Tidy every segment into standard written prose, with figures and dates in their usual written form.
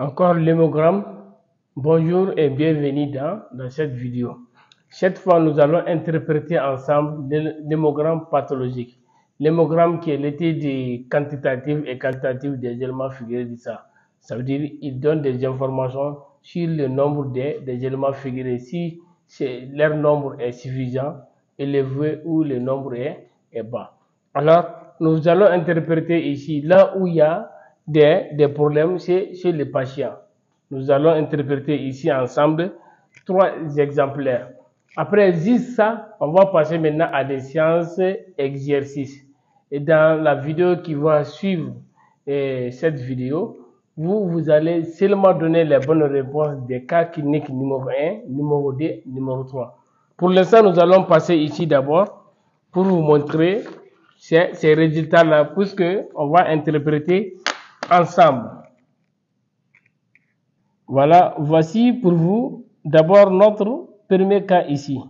Encore l'hémogramme. Bonjour et bienvenue dans cette vidéo. Cette fois, nous allons interpréter ensemble l'hémogramme pathologique. L'hémogramme qui est l'étude quantitative et qualitative des éléments figurés de ça. Ça veut dire qu'il donne des informations sur le nombre des éléments figurés, si leur nombre est suffisant, élevé ou le nombre est bas. Alors, nous allons interpréter ici, là où il y a des problèmes chez les patients. Nous allons interpréter ici ensemble 3 exemplaires. Après juste ça, on va passer maintenant à des séances exercices. Et dans la vidéo qui va suivre cette vidéo, vous allez seulement donner les bonnes réponses des cas cliniques numéro 1, numéro 2, numéro 3. Pour l'instant, nous allons passer ici d'abord pour vous montrer ces résultats-là, puisque on va interpréter ensemble. Voilà, voici pour vous d'abord notre premier cas ici.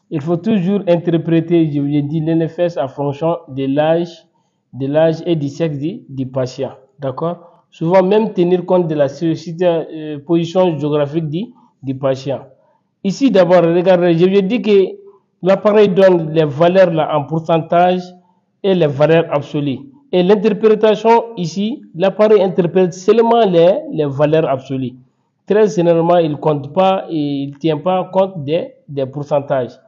Il faut toujours interpréter, je vous ai dit, l'NFS en fonction de l'âge et du sexe du patient. D'accord? Souvent même tenir compte de la position géographique du patient. Ici d'abord, regardez, je vous ai dit que l'appareil donne les valeurs là en pourcentage et les valeurs absolues. Et l'interprétation ici, l'appareil interprète seulement les valeurs absolues. Très généralement, il ne compte pas et il ne tient pas compte des pourcentages.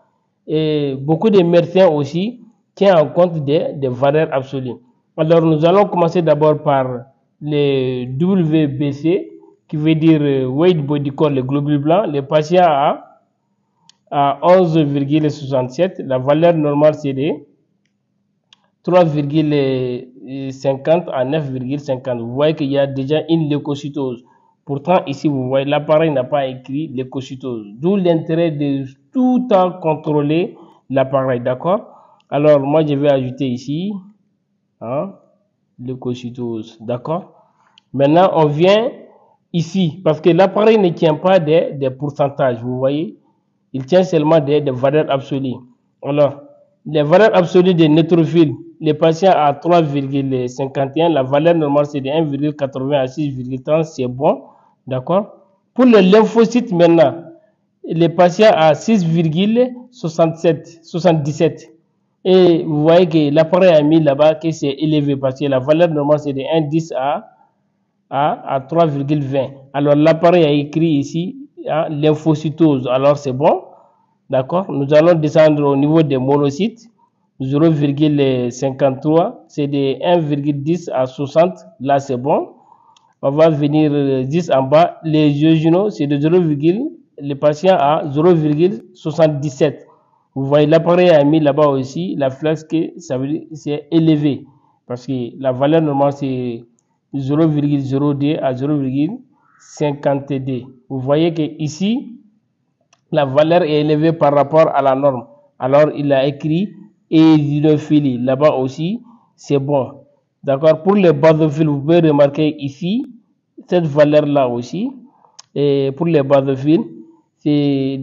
Et beaucoup de médecins aussi tiennent en compte des valeurs absolues. Alors, nous allons commencer d'abord par les WBC, qui veut dire Weight Body Corps, le globule blanc. Le patient a 11,67. La valeur normale, c'est de 3,50 à 9,50. Vous voyez qu'il y a déjà une leucocytose. Pourtant, ici, vous voyez, l'appareil n'a pas écrit leucocytose. D'où l'intérêt de tout le temps contrôler l'appareil, d'accord? Alors, moi, je vais ajouter ici, leucocytose, d'accord? Maintenant, on vient ici, parce que l'appareil ne tient pas des pourcentages, vous voyez? Il tient seulement des valeurs absolues. Alors, les valeurs absolues des neutrophiles, les patients à 3,51, la valeur normale c'est de 1,80 à 6,30, c'est bon, d'accord? Pour les lymphocytes maintenant, les patients à 6,77. Et vous voyez que l'appareil a mis là-bas que c'est élevé parce que la valeur normale c'est de 1,10 à 3,20. Alors l'appareil a écrit ici lymphocytose, alors c'est bon. D'accord? Nous allons descendre au niveau des monocytes. 0,53, c'est de 1,10 à 60. Là, c'est bon. On va venir 10 en bas. Les jejunaux, c'est de 0, les patients à 0,77. Vous voyez, l'appareil a mis là-bas aussi la flèche que ça veut dire c'est élevé. Parce que la valeur normale, c'est 0,02 à 0,52. Vous voyez que ici, la valeur est élevée par rapport à la norme. Alors, il a écrit éosinophilie. Là-bas aussi, c'est bon. D'accord? Pour les basophiles, vous pouvez remarquer ici, cette valeur-là aussi. Et pour les basophiles, c'est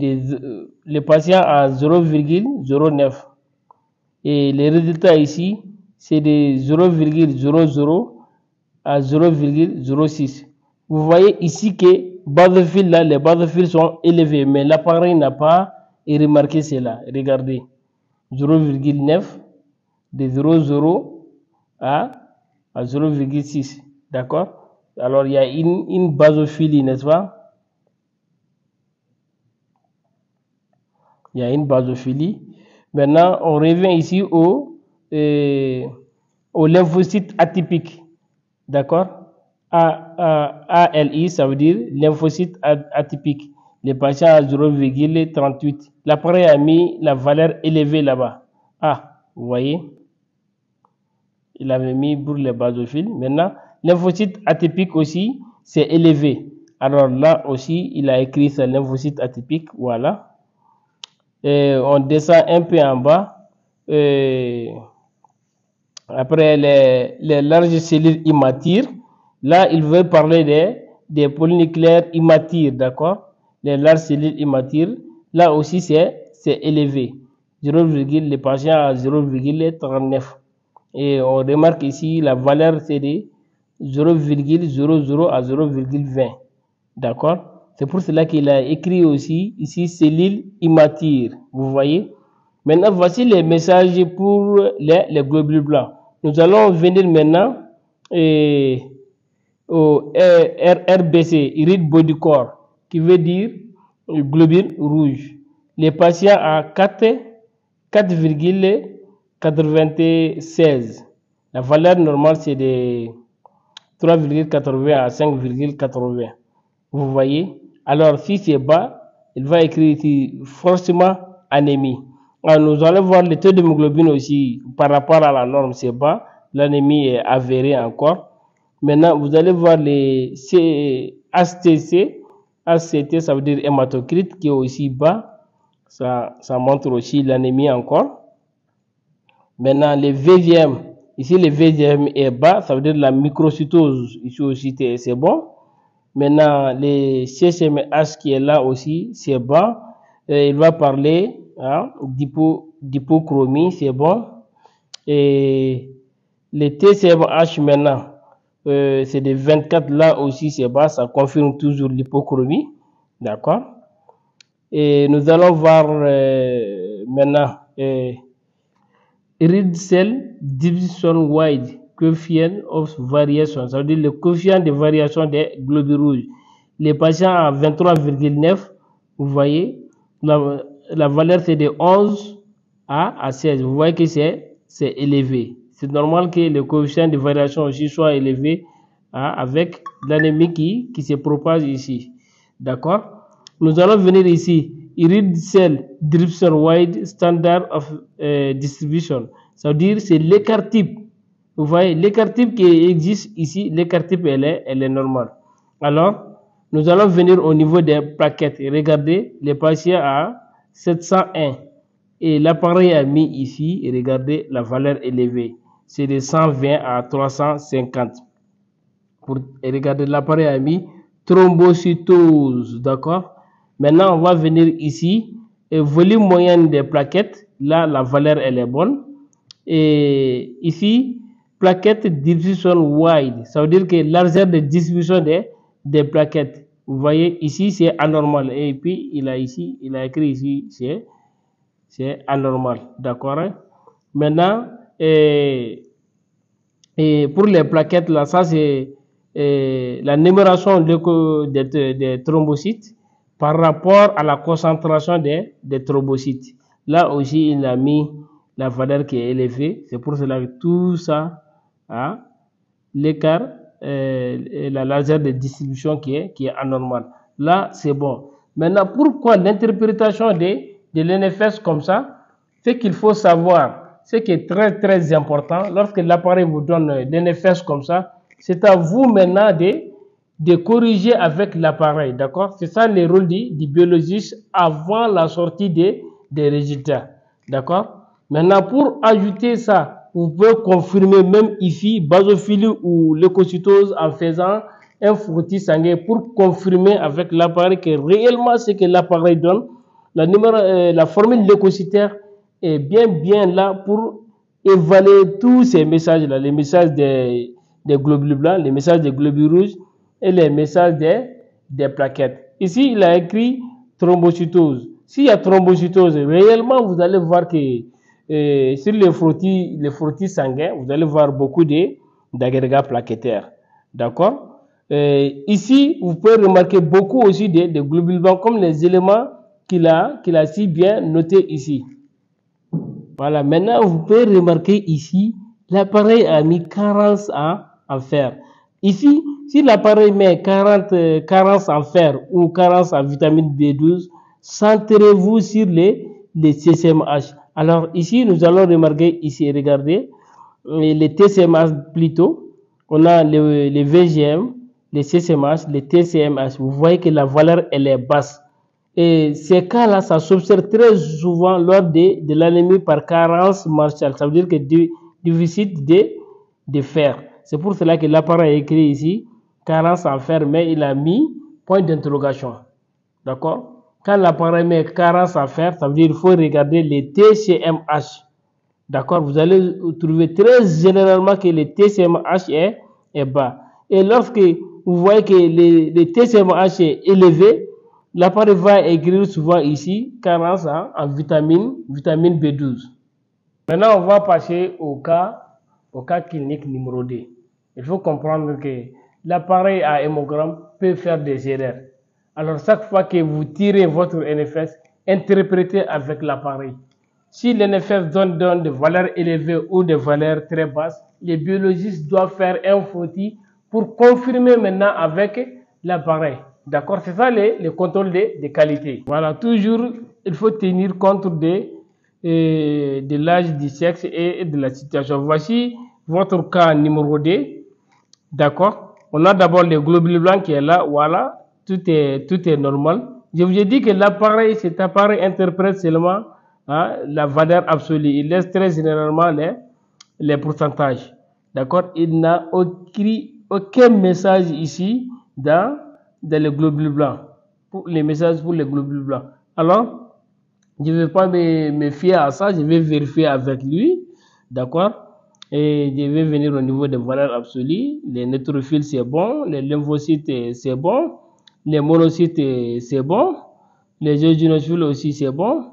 les patients à 0,09. Et les résultats ici, c'est de 0,00 à 0,06. Vous voyez ici que basophiles là, les basophiles sont élevés, mais l'appareil n'a pas remarqué cela. Regardez, 0,9 de 0,0 à 0,6. D'accord? Alors il y a une basophilie, n'est-ce pas? Il y a une basophilie. Maintenant, on revient ici au lymphocyte atypique. D'accord? ALI, ça veut dire lymphocyte atypique. Les patients à 0,38. L'appareil a mis la valeur élevée là-bas. Vous voyez? Il avait mis pour les basophiles. Maintenant, lymphocyte atypique aussi, c'est élevé. Alors là aussi, il a écrit ça, lymphocyte atypique. Voilà. Et on descend un peu en bas. Après les larges cellules immatures. Là, il veut parler des polynucléaires immatures, d'accord? Les larges cellules immatures, là aussi, c'est élevé. Les patients à 0,39. Et on remarque ici, la valeur, c'est de 0,00 à 0,20. D'accord? C'est pour cela qu'il a écrit aussi ici cellules immatures. Vous voyez? Maintenant, voici les messages pour les globules blancs. Nous allons venir maintenant au RBC, Red Body Corps, qui veut dire globules rouges. Les patients à 4,96. La valeur normale, c'est de 3,80 à 5,80. Vous voyez? Alors, si c'est bas, il va écrire ici forcément anémie. Alors, nous allons voir le taux d'hémoglobine aussi par rapport à la norme, c'est bas. L'anémie est avérée encore. Maintenant, vous allez voir les HTC. HCT, ça veut dire hématocrite, qui est aussi bas. Ça montre aussi l'anémie encore. Maintenant, les VGM. Ici, le VGM est bas, ça veut dire la microcytose. Ici aussi, c'est bon. Maintenant, les CCMH qui est là aussi, c'est bas. Il va parler d'hypochromie, c'est bon. Et les TCMH maintenant, c'est des 24 là aussi, c'est bas. Ça confirme toujours l'hypochromie. D'accord. Et nous allons voir maintenant Red Cell Division Wide Coefficient of Variation, ça veut dire le coefficient de variation des globules rouges. Les patients à 23,9, vous voyez, la valeur c'est de 11 à 16. Vous voyez que c'est élevé. C'est normal que le coefficient de variation aussi soit élevé avec l'anémie qui se propage ici. D'accord? Nous allons venir ici. Red Cell Division Wide Standard of Distribution. Ça veut dire c'est l'écart type. Vous voyez, l'écart type qui existe ici, l'écart type elle est normale. Alors, nous allons venir au niveau des plaquettes. Regardez, les patients à 701. Et l'appareil a mis ici, et regardez la valeur élevée. C'est de 120 à 350. Et regardez, l'appareil a mis thrombocytose. D'accord? Maintenant, on va venir ici. Et volume moyen des plaquettes. Là, la valeur, elle est bonne. Et ici, plaquettes diffusion wide. Ça veut dire que largeur de distribution des plaquettes. Vous voyez, ici, c'est anormal. Et puis, il a écrit ici, c'est anormal. D'accord? Maintenant, et pour les plaquettes, là, ça, c'est la numération des thrombocytes par rapport à la concentration des thrombocytes. Là aussi, il a mis la valeur qui est élevée. C'est pour cela que tout ça a l'écart, la largeur de distribution qui est anormale. Là, c'est bon. Maintenant, pourquoi l'interprétation de l'NFS comme ça? Ce qu'il faut savoir, ce qui est très très important, lorsque l'appareil vous donne l'NFS comme ça, c'est à vous maintenant de corriger avec l'appareil, d'accord? C'est ça le rôle du biologiste avant la sortie des résultats, d'accord? Maintenant, pour ajouter ça, vous pouvez confirmer même ici, basophilie ou leucocytose en faisant un frottis sanguin pour confirmer avec l'appareil que réellement ce que l'appareil donne, la formule leucocytaire est bien là pour évaluer tous ces messages-là, les messages des globules blancs, les messages des globules rouges et les messages des plaquettes. Ici, il a écrit thrombocytose. S'il y a thrombocytose, réellement, vous allez voir que sur les frottis sanguins, vous allez voir beaucoup d'agrégats plaquettaires. D'accord? Ici, vous pouvez remarquer beaucoup aussi des globules blancs comme les éléments qu'il a si bien notés ici. Voilà, maintenant, vous pouvez remarquer ici, l'appareil a mis carence en fer. Ici, si l'appareil met carence en fer ou carence en vitamine B12, centrez-vous sur les TCMH. Alors ici, nous allons remarquer ici, regardez, les TCMH plutôt. On a les VGM, les CCMH, les TCMH. Vous voyez que la valeur, elle est basse. Et ces cas-là, ça s'observe très souvent lors de l'anémie par carence martiale. Ça veut dire que déficit de fer. C'est pour cela que l'appareil a écrit ici carence en fer, mais il a mis point d'interrogation. D'accord? Quand l'appareil met carence en fer, ça veut dire qu'il faut regarder les TCMH. D'accord? Vous allez trouver très généralement que le TCMH est bas. Et lorsque vous voyez que le TSMH est élevé, l'appareil va écrire souvent ici carence en vitamine B12. Maintenant, on va passer au cas clinique numéro 2. Il faut comprendre que l'appareil à hémogramme peut faire des erreurs. Alors, chaque fois que vous tirez votre NFS, interprétez avec l'appareil. Si l'NFS donne des valeurs élevées ou des valeurs très basses, les biologistes doivent faire un frottis pour confirmer maintenant avec l'appareil. D'accord? C'est ça les contrôles de qualité. Voilà, toujours, il faut tenir compte de l'âge, du sexe et de la situation. Voici votre cas numéro 2. D'accord? On a d'abord le globule blanc qui est là. Voilà, tout est normal. Je vous ai dit que l'appareil, cet appareil interprète seulement la valeur absolue. Il laisse très généralement les pourcentages. D'accord? Il n'a aucun message ici dans le globule blanc. Pour les messages pour les globules blancs. Alors, je ne vais pas me fier à ça. Je vais vérifier avec lui. D'accord? Et je vais venir au niveau des valeurs absolues. Les neutrophiles, c'est bon. Les lymphocytes, c'est bon. Les monocytes, c'est bon. Les eosinophiles aussi, c'est bon.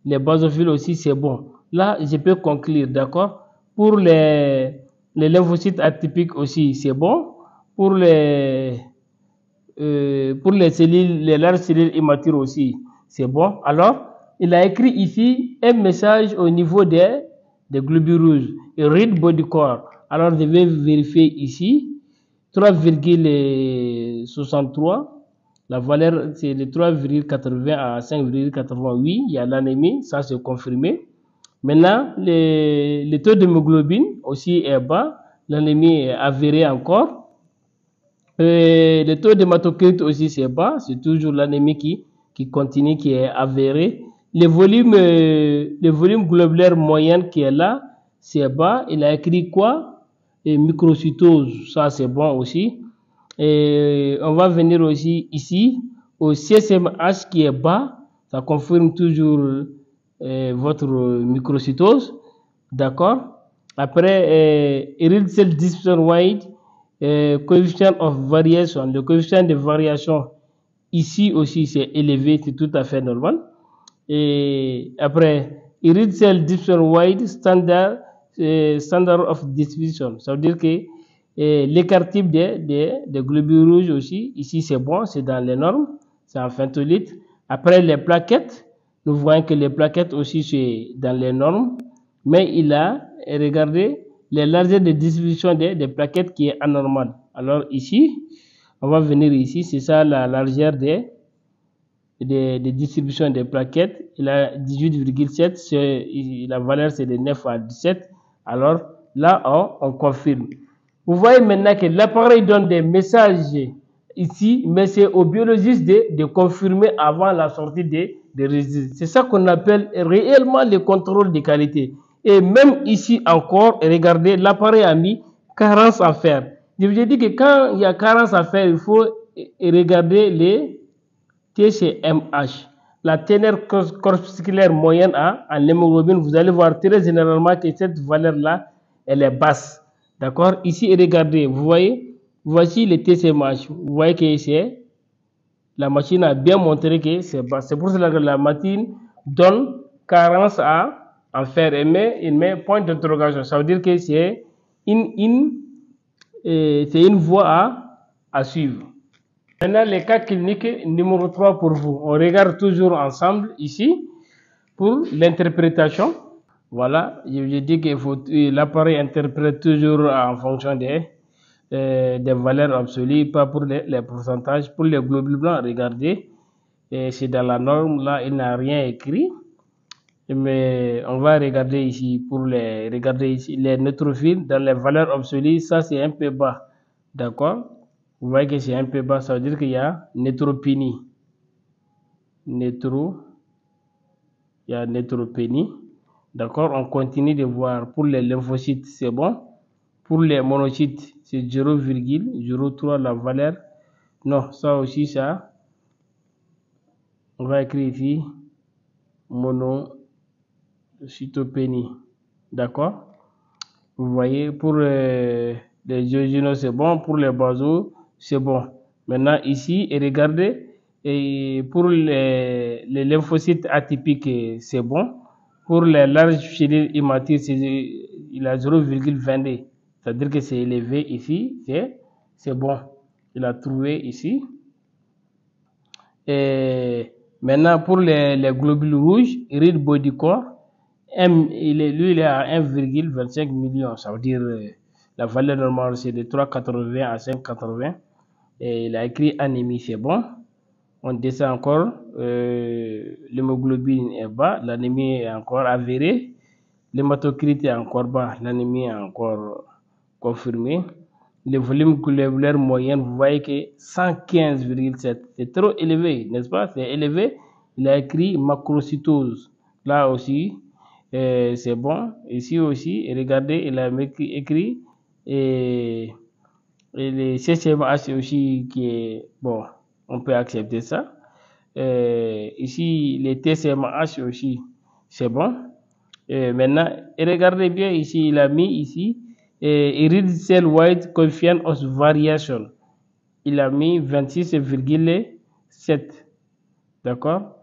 Les basophiles aussi, c'est bon. Là, je peux conclure, d'accord? Pour les lymphocytes atypiques aussi, c'est bon. Pour les cellules, les larges cellules immatures aussi, c'est bon. Alors, il a écrit ici un message au niveau des globules rouges. Read body core. Alors, je vais vérifier ici. 3,63. La valeur, c'est de 3,80 à 5,88. Il y a l'anémie, ça c'est confirmé. Maintenant, le taux d'hémoglobine aussi est bas. L'anémie est avérée encore. Le taux d'hématocrite aussi c'est bas. C'est toujours l'anémie qui continue, qui est avérée. Le volume globulaire moyen qui est là, c'est bas. Il a écrit quoi? Et microcytose, ça c'est bon aussi. Et on va venir aussi ici au CSMH qui est bas, ça confirme toujours votre microcytose, d'accord. Après, red cell dysfunction wide, coefficient of variation, le coefficient de variation ici aussi c'est élevé, c'est tout à fait normal. Et après, red cell dysfunction wide standard of distribution, ça veut dire que l'écart type des globules rouges aussi, ici c'est bon, c'est dans les normes, c'est en femtolite. Après les plaquettes, nous voyons que les plaquettes aussi c'est dans les normes, mais il a regardé les largeurs de distribution des plaquettes qui est anormale. Alors ici, on va venir ici, c'est ça la largeur de distribution des plaquettes. Il a 18,7, la valeur c'est de 9 à 17. Alors là, on confirme. Vous voyez maintenant que l'appareil donne des messages ici, mais c'est au biologiste de confirmer avant la sortie des résidus. C'est ça qu'on appelle réellement le contrôle de qualité. Et même ici encore, regardez, l'appareil a mis carence à fer. Je vous ai dit que quand il y a carence à fer, il faut regarder les TSMH. La teneur corpusculaire moyenne en hémoglobine, vous allez voir très généralement que cette valeur-là, elle est basse. D'accord? Ici, regardez, vous voyez, voici le TSMH. Vous voyez que c'est, la machine a bien montré que c'est bas. C'est pour cela que la machine donne carence en fer. Il met point d'interrogation. Ça veut dire que c'est une voie à suivre. Maintenant, les cas cliniques numéro 3 pour vous. On regarde toujours ensemble ici pour l'interprétation. Voilà, je dis que l'appareil interprète toujours en fonction des valeurs absolues, pas pour les pourcentages. Pour les globules blancs, regardez, c'est dans la norme, là, il n'a rien écrit. Mais on va regarder ici, les neutrophiles, dans les valeurs absolues, ça c'est un peu bas. D'accord? Vous voyez que c'est un peu bas, ça veut dire qu'il y a neutropénie. Il y a neutropénie. D'accord, on continue de voir. Pour les lymphocytes, c'est bon. Pour les monocytes, c'est 0,03 la valeur. Non, ça aussi, ça. On va écrire ici monocytopénie. D'accord. Vous voyez, pour les jejunaux, c'est bon. Pour les basaux, c'est bon. Maintenant, ici, et regardez, et pour les lymphocytes atypiques, c'est bon. Pour les larges cellules immatures, il a 0,22. C'est-à-dire que c'est élevé ici, c'est bon. Il a trouvé ici. Et maintenant, pour les globules rouges, red body core, lui, il est à 1,25 million. Ça veut dire la valeur normale, c'est de 3,80 à 5,80. Et il a écrit anémie, c'est bon. On descend encore. L'hémoglobine est bas, l'anémie est encore avérée. L'hématocrite est encore bas, l'anémie est encore confirmée. Le volume globulaire moyen, vous voyez que 115,7. C'est trop élevé, n'est-ce pas? C'est élevé. Il a écrit macrocytose. Là aussi, c'est bon. Ici aussi, regardez, il a écrit et le CCMH aussi qui est bon. On peut accepter ça. Ici, les TCMH aussi, c'est bon. Maintenant, regardez bien ici, il a mis ici Red Cell White Coefficient of Variation. Il a mis 26,7. D'accord?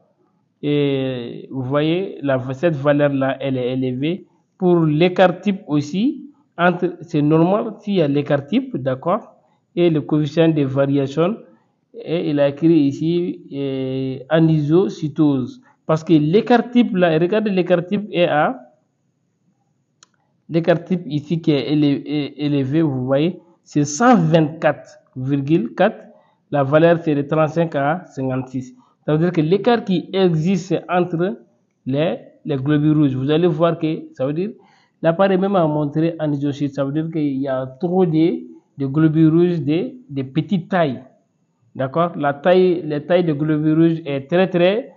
Et vous voyez, cette valeur-là, elle est élevée. Pour l'écart type aussi, c'est normal s'il y a l'écart type, d'accord? Et le coefficient de variation, et il a écrit ici anisocytose. Parce que l'écart type là, regardez l'écart type est à l'écart type ici qui est élevé, vous voyez, c'est 124,4. La valeur c'est de 35 à 56. Ça veut dire que l'écart qui existe entre les globules rouges, vous allez voir que ça veut dire, l'appareil même a montré anisocyte, ça veut dire qu'il y a trop de globules rouges de petite taille. D'accord? La taille de globules rouges est très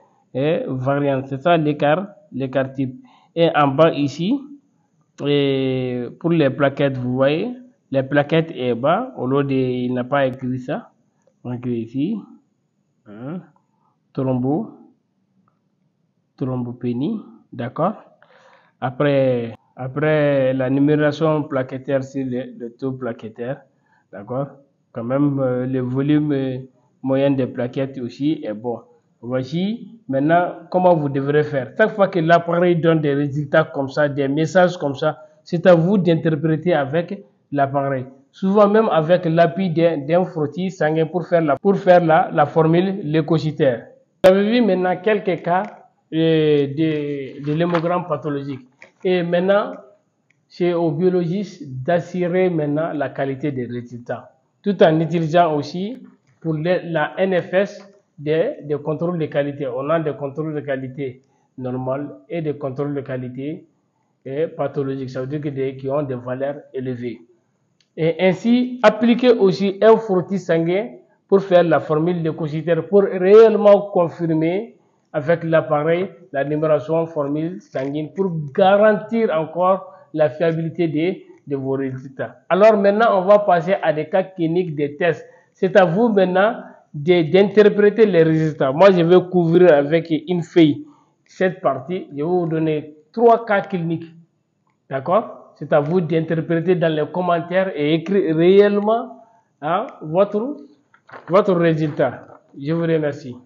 variante. C'est ça l'écart type. Et en bas ici, et pour les plaquettes, vous voyez, les plaquettes est bas, au lieu de, il n'a pas écrit ça. Donc ici, thrombopénie, d'accord. Après la numération plaquettaire sur le taux plaquettaire, d'accord. Quand même, le volume moyen des plaquettes aussi est bon. Voici maintenant comment vous devrez faire. Chaque fois que l'appareil donne des résultats comme ça, des messages comme ça, c'est à vous d'interpréter avec l'appareil. Souvent même avec l'appui d'un frottis sanguin pour faire la formule leucocytaire. Vous avez vu maintenant quelques cas de l'hémogramme pathologique. Et maintenant, c'est aux biologistes d'assurer maintenant la qualité des résultats, tout en utilisant aussi pour la NFS des contrôles de qualité. On a des contrôles de qualité normales et des contrôles de qualité pathologiques, ça veut dire qui ont des valeurs élevées. Et ainsi, appliquer aussi un frottis sanguin pour faire la formule leucocytaire pour réellement confirmer avec l'appareil la numération formule sanguine pour garantir encore la fiabilité de vos résultats. Alors maintenant, on va passer à des cas cliniques des tests. C'est à vous maintenant d'interpréter les résultats. Moi, je vais couvrir avec une feuille cette partie. Je vais vous donner 3 cas cliniques. D'accord? C'est à vous d'interpréter dans les commentaires et écrire réellement votre résultat. Je vous remercie.